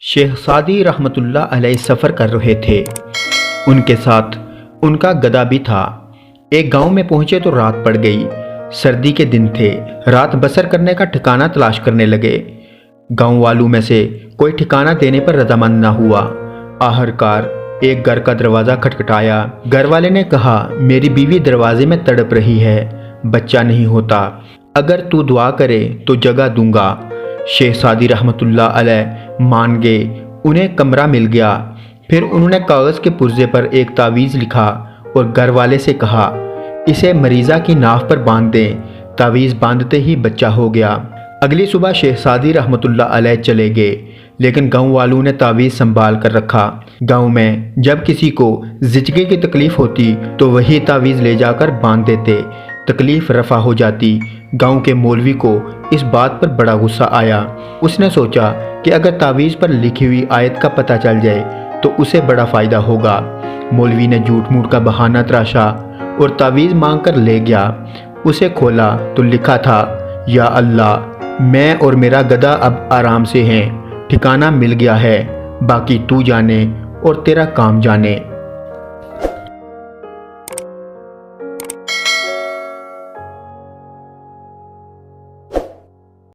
شیخ Saadi رحمۃ اللہ علیہ سفر کر رہے تھے۔ ان کے ساتھ ان کا گدھا بھی تھا۔ ایک گاؤں میں پہنچے تو رات پڑ گئی۔ سردی کے دن تھے۔ رات بسر کرنے کا ٹھکانہ تلاش کرنے لگے۔ گاؤں والوں میں سے کوئی ٹھکانہ دینے پر رضامند نہ ہوا۔ آخرکار ایک گھر کا دروازہ کھٹکھٹایا۔ گھر والے نے کہا، میری بیوی دروازے میں تڑپ رہی ہے، بچہ نہیں ہوتا، اگر تو دعا کرے تو جگہ دوں گا۔ شیخ سعدی رحمۃ اللہ علیہ مان گئے۔ انہیں کمرہ مل گیا۔ پھر انہوں نے کاغذ کے پرزے پر ایک تعویذ لکھا اور گھر والے سے کہا، اسے مریضہ کی ناف پر باندھ دیں۔ تعویذ باندھتے ہی بچہ ہو گیا۔ اگلی صبح شیخ سعدی رحمۃ اللہ علیہ چلے گئے، لیکن گاؤں والوں نے تعویذ سنبھال کر رکھا۔ گاؤں میں جب کسی کو زچگی کی تکلیف ہوتی تو وہی تعویذ لے جا کر باندھ دیتے، تکلیف رفع ہو جاتی۔ گاؤں کے مولوی کو اس بات پر بڑا غصہ آیا۔ اس نے سوچا کہ اگر تعویذ پر لکھی ہوئی آیت کا پتہ چل جائے تو اسے بڑا فائدہ ہوگا۔ مولوی نے جھوٹ موٹ کا بہانہ تراشا اور تعویذ مانگ کر لے گیا۔ اسے کھولا تو لکھا تھا، یا اللہ، میں اور میرا گدھا اب آرام سے ہیں، ٹھکانہ مل گیا ہے، باقی تو جانے اور تیرا کام جانے۔